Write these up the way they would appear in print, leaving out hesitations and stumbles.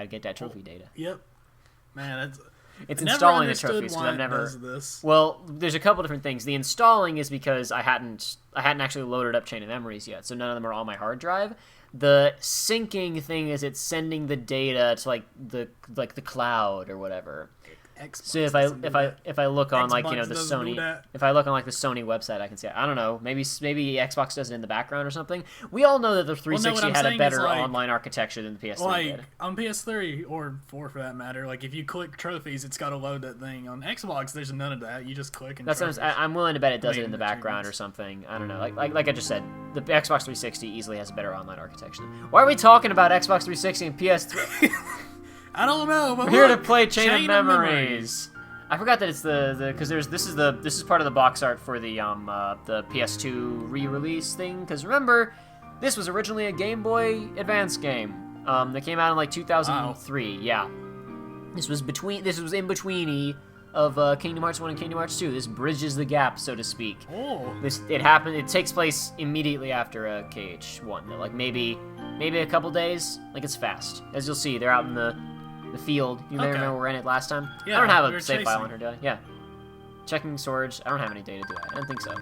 get that trophy data. Yep. Man, it's installing the trophies because I've never. This. Well, there's a couple different things. The installing is because I hadn't actually loaded up Chain of Memories yet, so none of them are on my hard drive. The syncing thing is it's sending the data to like the cloud or whatever. Xbox So if I look on like the Sony, if I look on like the Sony website, I can see. I don't know. Maybe Xbox does it in the background or something. We all know that the 360 had a better online architecture than the PS3 did. On PS3 or 4 for that matter, like if you click trophies, it's got to load that thing. On Xbox, there's none of that. You just click and. That's what I'm willing to bet it does it in the background or something. I don't know. Like I just said, the Xbox 360 easily has a better online architecture. Why are we talking about Xbox 360 and PS3? I don't know. But we're here to play Chain of Memories. I forgot that it's because this is part of the box art for the PS2 re-release thing. Because remember, this was originally a Game Boy Advance game that came out in like 2003. Wow. Yeah, this was in betweeny of Kingdom Hearts 1 and Kingdom Hearts 2. This bridges the gap, so to speak. Oh. It takes place immediately after KH1. Like maybe a couple days. Like it's fast. As you'll see, they're out in the field. You may remember we were in it last time. Yeah, I don't have a save file on here, do I? Yeah. Checking storage. I don't have any data, do I? I don't think so.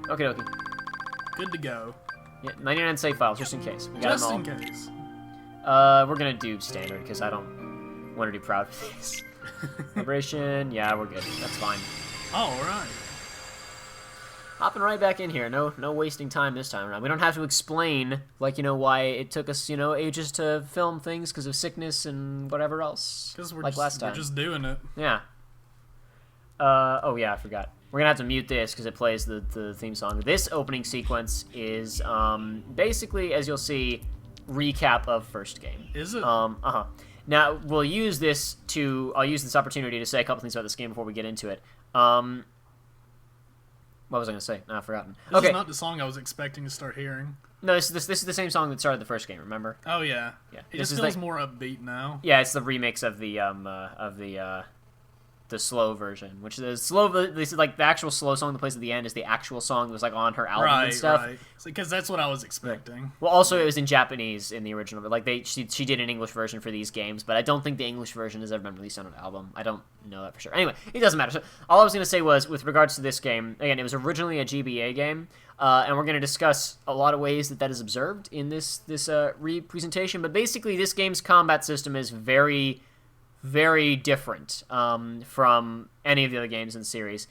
Okay, okay. Good to go. Yeah, 99 save files, just in case. We got just them all. in case. We're gonna do standard, because I don't want to do proud for these. Liberation, yeah, we're good. That's fine. Alright. Hopping right back in here. No wasting time this time around. We don't have to explain, why it took us, ages to film things because of sickness and whatever else. Because last time. We're just doing it. Yeah. Oh yeah, I forgot. We're gonna have to mute this because it plays the theme song. This opening sequence is basically, as you'll see, recap of first game. Is it? Now I'll use this opportunity to say a couple things about this game before we get into it. What was I going to say? No, I've forgotten. This is not the song I was expecting to start hearing. No, this is the same song that started the first game. Remember? Oh yeah. Yeah. It just feels more upbeat now. Yeah, it's the remix of the slow version, which is slow. This is like the actual slow song that plays at the end is the actual song that was like on her album and stuff. Right. Because that's what I was expecting. Well, also it was in Japanese in the original, but she did an English version for these games, but I don't think the English version has ever been released on an album. I don't know that for sure. Anyway, it doesn't matter. So all I was going to say was, with regards to this game, again, it was originally a GBA game, and we're going to discuss a lot of ways that is observed in this re-presentation. But basically, this game's combat system is very, very different from any of the other games in the series.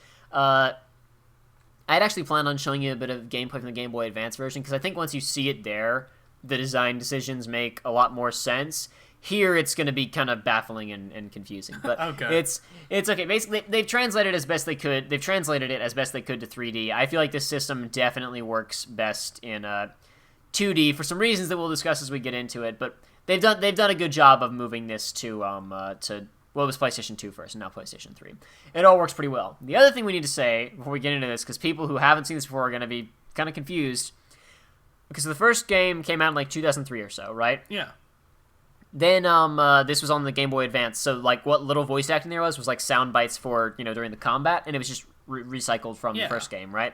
I'd actually planned on showing you a bit of gameplay from the Game Boy Advance version, because I think once you see it there, the design decisions make a lot more sense. Here, it's going to be kind of baffling and confusing, but okay. It's okay. Basically, they've translated it as best they could. They've translated it as best they could to 3D. I feel like this system definitely works best in 2D for some reasons that we'll discuss as we get into it. But they've done a good job of moving this to it was PlayStation 2 first, and now PlayStation 3. It all works pretty well. The other thing we need to say before we get into this, because people who haven't seen this before are going to be kind of confused, because the first game came out in like 2003 or so, right? Yeah. Then this was on the Game Boy Advance, so like what little voice acting there was like sound bites for during the combat, and it was just recycled from the first game, right?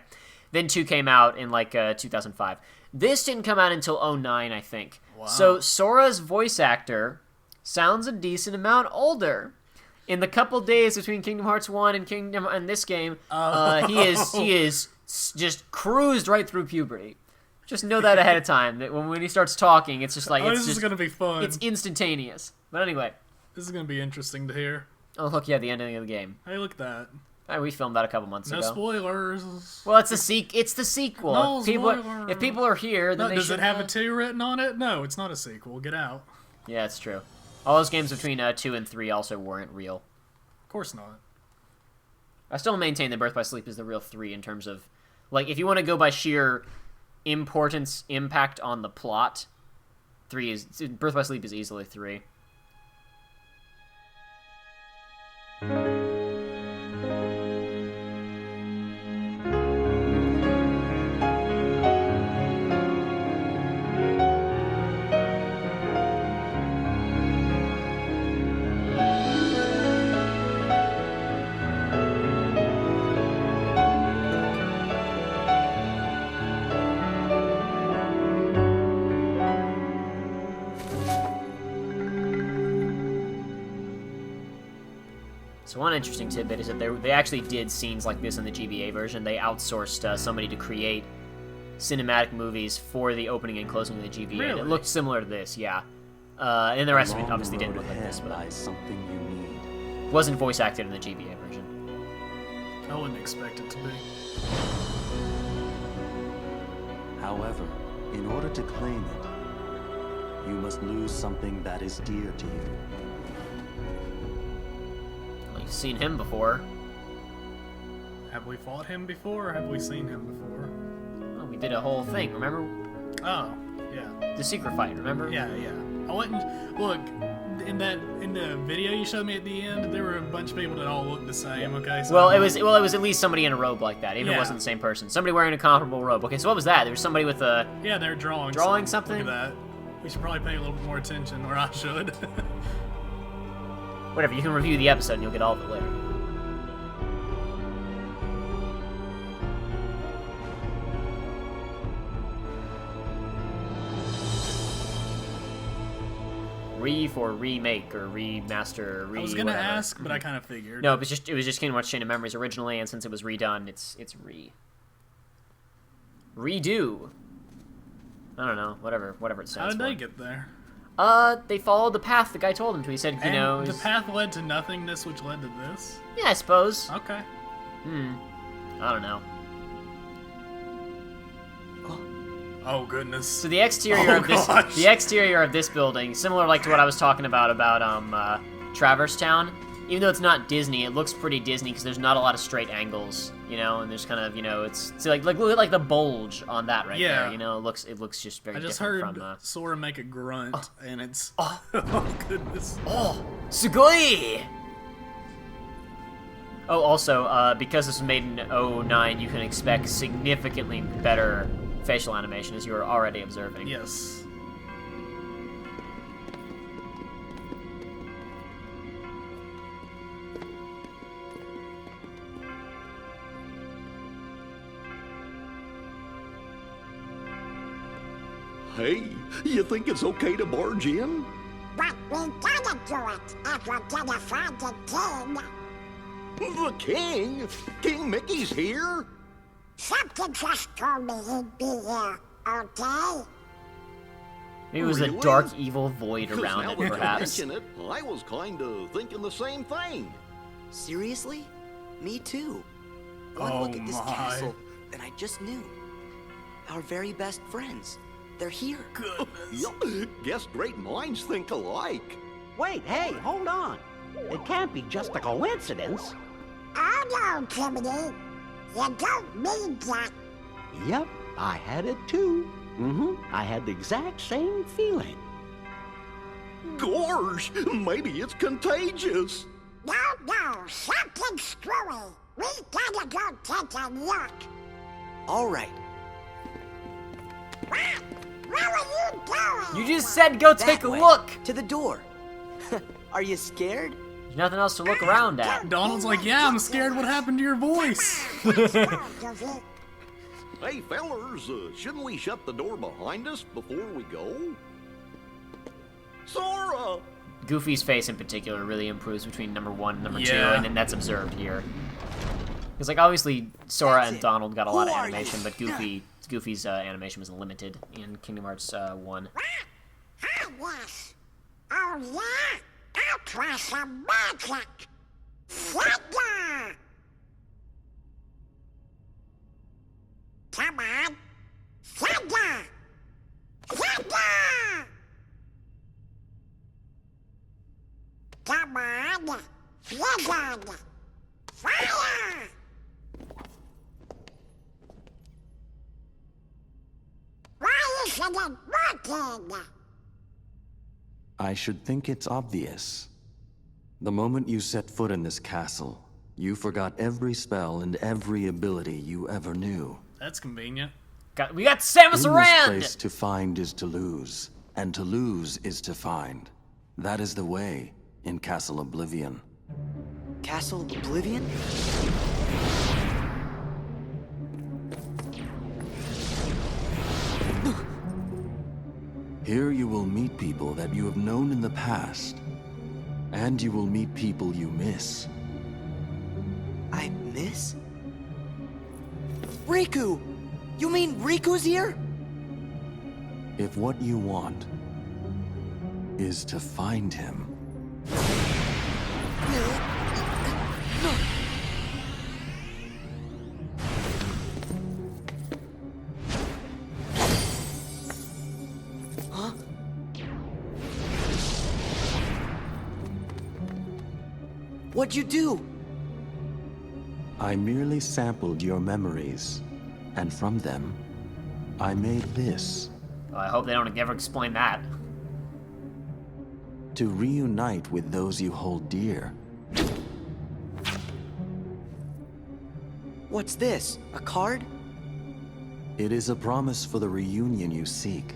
Then 2 came out in like 2005. This didn't come out until 2009, I think. Wow. So Sora's voice actor sounds a decent amount older. In the couple days between Kingdom Hearts 1 and this game, he is just cruised right through puberty. Just know that ahead of time. That when he starts talking, it's just like this is gonna be fun. It's instantaneous. But anyway, this is gonna be interesting to hear. Oh look, yeah, the ending of the game. Hey, look at that. We filmed that a couple months ago. No spoilers. Well, it's the sequel. No spoilers. If people are here, then does it have a 2 written on it? No, it's not a sequel. Get out. Yeah, it's true. All those games between 2 and 3 also weren't real. Of course not. I still maintain that Birth by Sleep is the real 3 in terms of, like, if you want to go by sheer importance, impact on the plot, Birth by Sleep is easily 3. So one interesting tidbit is that they actually did scenes like this in the GBA version. They outsourced somebody to create cinematic movies for the opening and closing of the GBA. Really? It looked similar to this, yeah. And the rest of it obviously didn't look like this, but lies something you need. wasn't voice acted in the GBA version. I wouldn't expect it to be. However, in order to claim it, you must lose something that is dear to you. Well, you've seen him before. Have we fought him before, or have we seen him before? Well, we did a whole thing, remember? Oh, yeah. The secret fight, remember? Yeah. I wouldn't... Look, in the video you showed me at the end, there were a bunch of people that all looked the same, okay? So Well, it was at least somebody in a robe like that, even if it Yeah. wasn't the same person. Somebody wearing a comparable robe. Okay, so what was that? There was somebody with a... Yeah, they're drawing something? Look at that. We should probably pay a little bit more attention, or I should. Whatever, you can review the episode and you'll get all of it later. Re for remake or remaster or I was gonna whatever. ask, but I kind of figured. No, it was just Kingdom Hearts Chain of Memories originally, and since it was redone, it's redo. I don't know, whatever it How stands did for. they get there? They followed the path the guy told them to. He said, And it the was- path led to nothingness, which led to this? Yeah, I suppose. Okay. I don't know. Oh, goodness. So the exterior gosh. the exterior of this building, similar like to what I was talking about Traverse Town. Even though it's not Disney, it looks pretty Disney because there's not a lot of straight angles, and there's kind of, it's like look at the bulge on that right Yeah. there, it looks just very I just different heard from Sora make a grunt, and it's... Oh, goodness. Oh, sugoi! Oh, also, because this was made in 2009, you can expect significantly better facial animation, as you are already observing. Yes. Hey, you think it's okay to barge in? But we gotta do it if we're gonna find the king. The king? King Mickey's here? Something just told me he'd be here, okay? Maybe it was a Really? dark, evil void 'Cause around now it, that you perhaps. mention it, I was kind of thinking the same thing. Seriously? Me too. One Oh look at this my. castle, and I just knew. Our very best friends. They're here. Yup, guess great minds think alike. Wait, hey, hold on. It can't be just a coincidence. Oh no, Timothy. You don't mean that. Yep, I had it too. I had the exact same feeling. Gorge, maybe it's contagious. No, something's screwy. We gotta go take a look. All right. What are you doing? You just said go That take a way, look! To the door. Are you scared? There's nothing else to look around at. Donald's like, yeah, I'm scared what happened to your voice. Hey, fellers, shouldn't we shut the door behind us before we go? Sora! Goofy's face in particular really improves between number 1 and number 2, Yeah. and then that's observed here. Because, like, obviously, Sora That's and it. Donald got a lot Who of are animation, you? but Goofy's animation was limited in Kingdom Hearts 1. Ah, yes. Oh, yeah? I'll try some magic. Thunder! Come on. Thunder! Thunder! Come on. Blizzard! Fire! Why isn't it working? I should think it's obvious. The moment you set foot in this castle, you forgot every spell and every ability you ever knew. That's convenient. We got Samus In this Aran! place, to find is to lose, and to lose is to find. That is the way in Castle Oblivion. Castle Oblivion? Here you will meet people that you have known in the past, and you will meet people you miss. this? Riku! You mean Riku's here? If what you want is to find him, Huh? What'd you do? I merely sampled your memories, and from them, I made this. Well, I hope they don't ever explain that. To reunite with those you hold dear. What's this? A card? It is a promise for the reunion you seek.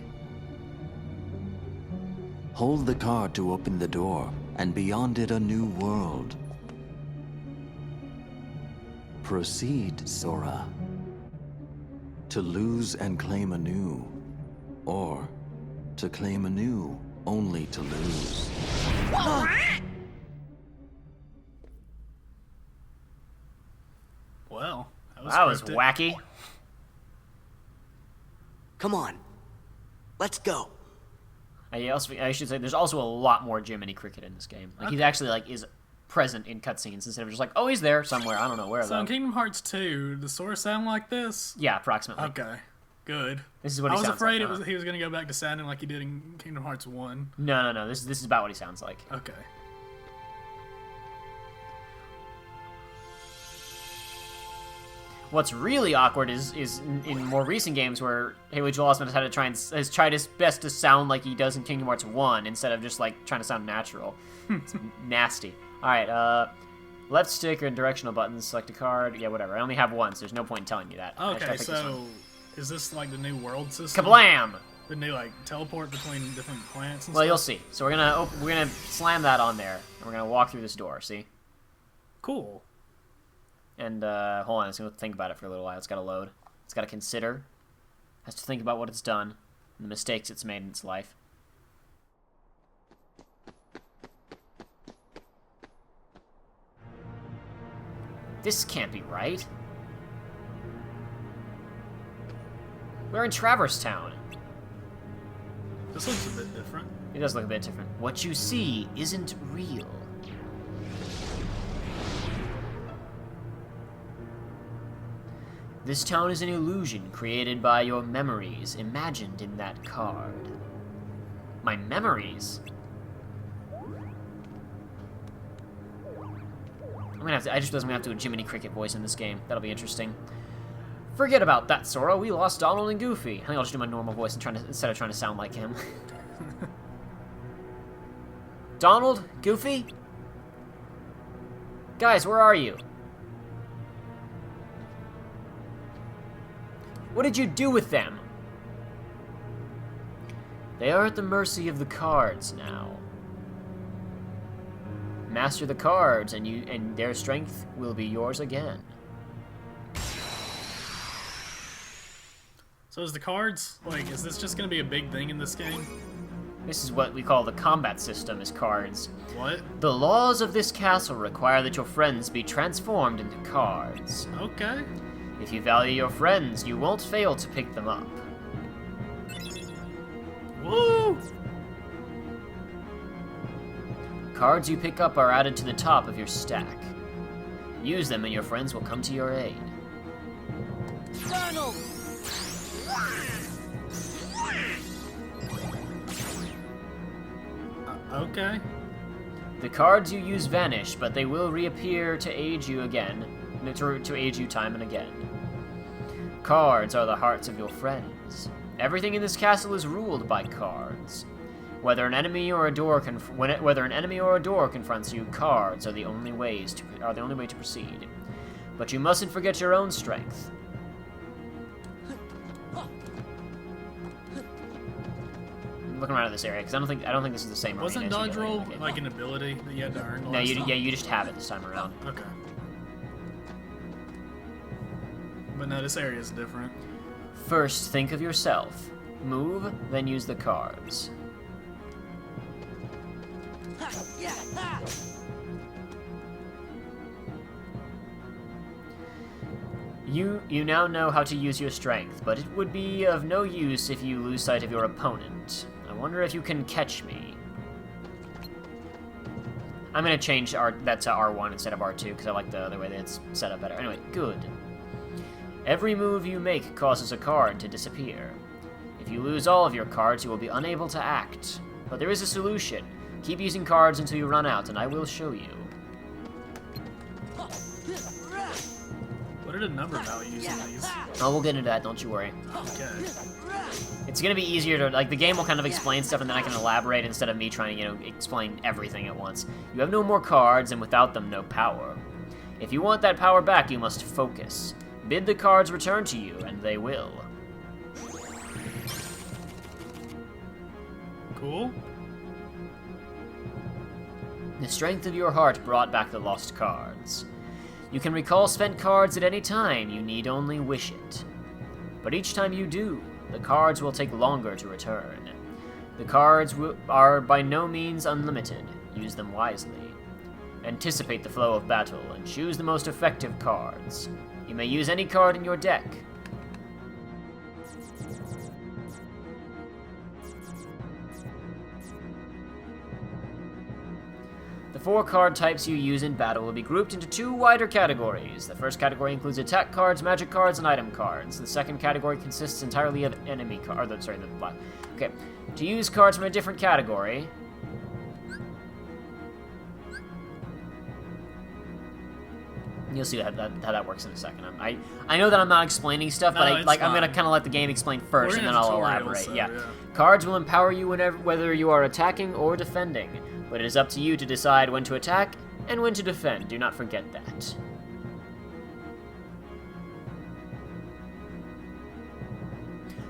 Hold the card to open the door, and beyond it a new world. Proceed, Sora. To lose and claim anew, or to claim anew only to lose. Well, That was scripted. wacky. Come on. Let's go. I should say there's also a lot more Jiminy Cricket in this game. Like he's actually like is present in cutscenes instead of just like, oh, he's there somewhere. I don't know where So though. in Kingdom Hearts 2, does Sora sound like this? Yeah, approximately. Okay, good. This is what he I was sounds afraid like. he was going to go back to sounding like he did in Kingdom Hearts 1. No. This is about what he sounds like. Okay. What's really awkward is in more recent games where Haley Joel Osment has tried his best to sound like he does in Kingdom Hearts 1 instead of just like trying to sound natural. It's nasty. All right, left stick or directional buttons. Select a card. Yeah, whatever. I only have one, so there's no point in telling you that. I just gotta Okay, pick this one. so is this like the new world system? Kablam! The new like teleport between different plants and Well, stuff? you'll see. So we're gonna slam that on there, and we're gonna walk through this door. See? Cool. And hold on, it's gonna think about it for a little while. It's gotta load. It's gotta consider. Has to think about what it's done and the mistakes it's made in its life. This can't be right. We're in Traverse Town. This looks a bit different. It does look a bit different. What you see isn't real. This town is an illusion created by your memories imagined in that card. My memories? I just doesn't have to do a Jiminy Cricket voice in this game. That'll be interesting. Forget about that, Sora. We lost Donald and Goofy. I think I'll just do my normal voice and instead of trying to sound like him. Donald? Goofy? Guys, where are you? What did you do with them? They are at the mercy of the cards now. Master the cards, and their strength will be yours again. So is the cards, like, is this just gonna be a big thing in this game? This is what we call the combat system, is cards. What? The laws of this castle require that your friends be transformed into cards. Okay. If you value your friends, you won't fail to pick them up. Woo! Cards you pick up are added to the top of your stack. Use them and your friends will come to your aid. Donald! Okay. The cards you use vanish, but they will reappear to aid you again, to aid you time and again. Cards are the hearts of your friends. Everything in this castle is ruled by cards. Whether an enemy or a door confronts you, cards are the only way to proceed. But you mustn't forget your own strength. I'm looking around at this area because I don't think this is the same. Wasn't arena as dodge you roll in the game. like an ability that you had to earn? No, you just have it this time around. Okay. But no, this area is different. First, think of yourself. Move, then use the cards. You now know how to use your strength, but it would be of no use if you lose sight of your opponent. I wonder if you can catch me. I'm gonna change that to R1 instead of R2 because I like the way that it's set up better. Anyway, good. Every move you make causes a card to disappear. If you lose all of your cards, you will be unable to act. But there is a solution. Keep using cards until you run out, and I will show you. What are the number values in these? Oh, we'll get into that, don't you worry. Okay. It's gonna be easier to, like, the game will kind of explain stuff and then I can elaborate instead of me trying to, explain everything at once. You have no more cards, and without them, no power. If you want that power back, you must focus. Bid the cards return to you, and they will. Cool. The strength of your heart brought back the lost cards. You can recall spent cards at any time, you need only wish it. But each time you do, the cards will take longer to return. The cards are by no means unlimited, use them wisely. Anticipate the flow of battle and choose the most effective cards. You may use any card in your deck. The 4 card types you use in battle will be grouped into 2 wider categories. The first category includes attack cards, magic cards, and item cards. The second category consists entirely of enemy cards. Okay. To use cards from a different category, you'll see how that works in a second. I know that I'm not explaining stuff, No, but it's I'm fine. gonna kind of let the game explain first, We're and in then a I'll tutorial, elaborate. so, Yeah. yeah. Cards will empower you whether you are attacking or defending, but it is up to you to decide when to attack and when to defend. Do not forget that.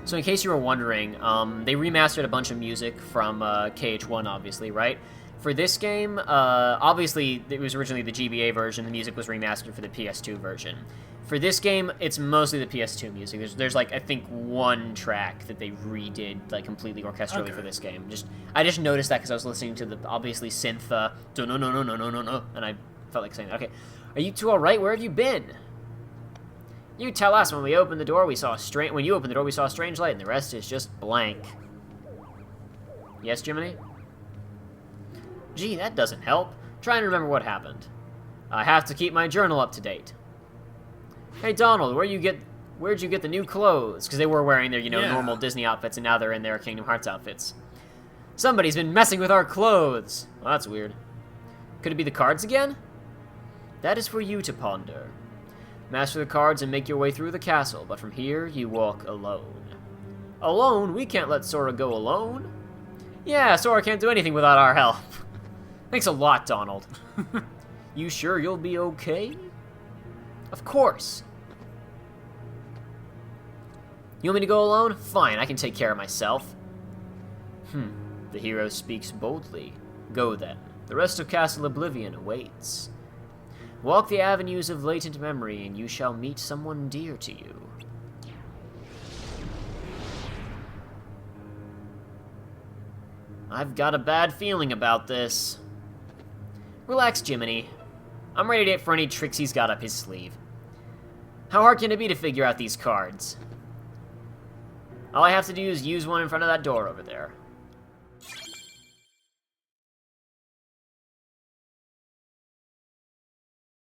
So in case you were wondering, they remastered a bunch of music from KH1, obviously, right? For this game, obviously, it was originally the GBA version. The music was remastered for the PS2 version. For this game, it's mostly the PS2 music. There's like, I think, 1 track that they redid, like, completely orchestrally for this game. I just noticed that because I was listening to the, obviously, synth, no, and I felt like saying that. Okay, are you two alright? Where have you been? You tell us. When you opened the door, we saw a strange light, and the rest is just blank. Yes, Jiminy? Gee, that doesn't help. Try and remember what happened. I have to keep my journal up to date. Hey, Donald, where'd you get the new clothes? Because they were wearing their, normal Disney outfits, and now they're in their Kingdom Hearts outfits. Somebody's been messing with our clothes. Well, that's weird. Could it be the cards again? That is for you to ponder. Master the cards and make your way through the castle, but from here, you walk alone. Alone? We can't let Sora go alone. Yeah, Sora can't do anything without our help. Thanks a lot, Donald. You sure you'll be okay? Of course. You want me to go alone? Fine, I can take care of myself. The hero speaks boldly. Go then. The rest of Castle Oblivion awaits. Walk the avenues of latent memory, and you shall meet someone dear to you. I've got a bad feeling about this. Relax, Jiminy. I'm ready for any tricks he's got up his sleeve. How hard can it be to figure out these cards? All I have to do is use one in front of that door over there.